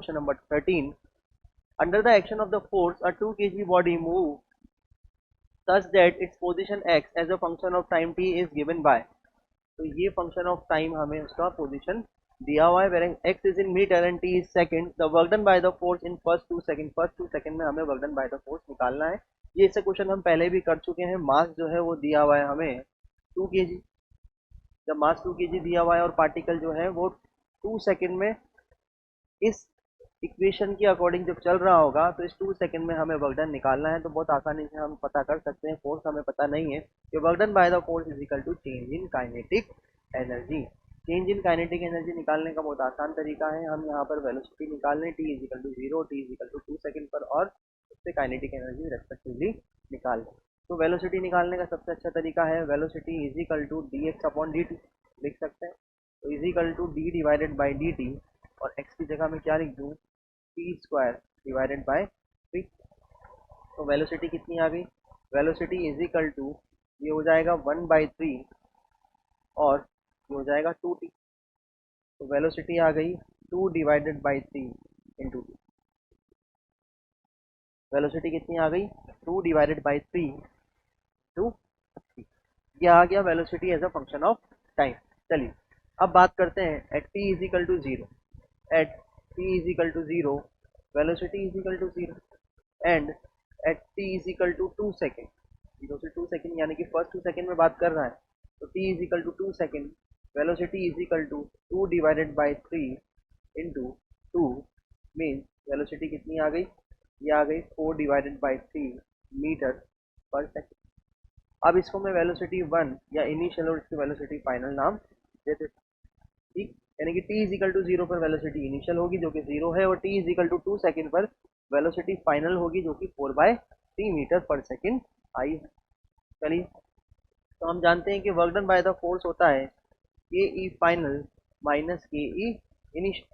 Question number 13, under the action of the force a 2 kg body move such that its position x as a function of time t is given by, तो ये function of time हमें उसका position दिया हुआ है, where x is in meter and t is second, the work done by the force in first 2 second में हमें work done by the force निकालना है। ये इससे क्वेश्चन हम पहले भी कर चुके हैं। मास जो है वो दिया हुआ है हमें 2 kg, जब मास 2 kg दिया हुआ है और पार्टिकल जो है वो 2 सेकंड में इस इक्वेशन के अकॉर्डिंग जब चल रहा होगा तो इस 2 सेकंड में हमें वर्क डन निकालना है। तो बहुत आसानी से हम पता कर सकते हैं, फोर्स हमें पता नहीं है कि work done by the force is equal to change in kinetic energy. Change in kinetic energy निकालने का बहुत आसान तरीका है, हम यहाँ पर वेलोसिटी निकाल लें, T is equal to 0, T is equal to 2 second पर, और उससे काइनेटिक एनर्जी रेस्पेक्टिवली निकाल लें। तो वेलोसिटी निकालने का सबसे अच्छा तरीका है velocity is equal to D X upon D T, लिख सकते हैं। तो is equal to D divided by D T, और एक्स की जगह मैं क्या लिख दूँ, टी स्क्वायर डिवाइडेड बाय 3। तो वेलोसिटी कितनी आ गई, वेलोसिटी इज इक्वल टू, ये हो जाएगा 1/3 और ये हो जाएगा 2t। तो वेलोसिटी आ गई 2 divided by 3 into T. Velocity कितनी आ गई, 2 डिवाइडेड बाई 3 टू टी। ये आ गया velocity as a function of time. चलिए अब बात करते हैं at T is equal to 0, at T is equal to 0 velocity is equal to 0 and at T is equal to 2 second, 0 से 2 second यानी कि फर्स्ट 2 सेकेंड में बात कर रहा है। तो T is equal to 2 second, velocity is equal to 2 divided by 3 into 2, means velocity कितनी आ गई, ये आ गई 4 divided by 3 meter per second. अब इसको मैं वेलोसिटी 1 या इनिशियल और इसकी वेलोसिटी फाइनल नाम दे देता हूँ, ठीक। यानी कि t इज इक्वल टू 0 पर वेलोसिटी इनिशियल होगी जो कि 0 है, और t is equal to 2 second पर वेलोसिटी फाइनल होगी जो कि 4/3 मीटर पर सेकेंड आई है। चलिए तो हम जानते हैं कि work done by the force होता है के ई फाइनल माइनस के ई इनिशियल,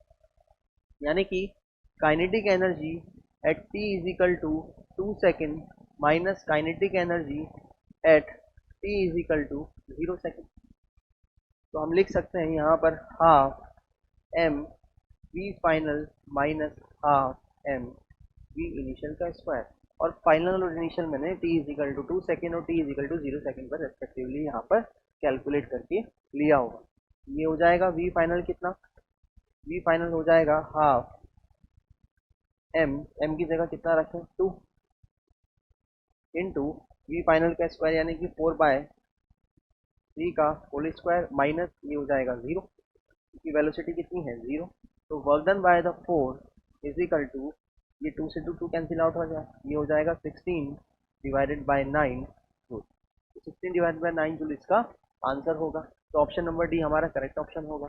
यानी कि kinetic energy at T is equal to 2 second minus kinetic energy at T is equal to 0 second. तो हम लिख सकते हैं यहाँ पर half m v final minus half m v initial का स्क्वायर, और फाइनल और इनिशियल मैंने t is equal to 2 second और t is equal to 0 second पर रेस्पेक्टिवली यहाँ पर कैलकुलेट करके लिया होगा। ये हो जाएगा वी फाइनल कितना, वी फाइनल हो जाएगा हाफ एम, एम की जगह कितना रखें 2 इंटू वी फाइनल का स्क्वायर यानी कि 4/3 का होल स्क्वायर माइनस ये हो जाएगा 0 क्योंकि वेलोसिटी कितनी है 0। तो work done by the force is equal to, ये 2 से 2 कैंसिल आउट हो जाए, ये हो जाएगा 16 डिवाइडेड बाय 9 जूल। तो 16 डिवाइडेड बाय 9 जूल इसका आंसर होगा। तो ऑप्शन नंबर डी हमारा करेक्ट ऑप्शन होगा।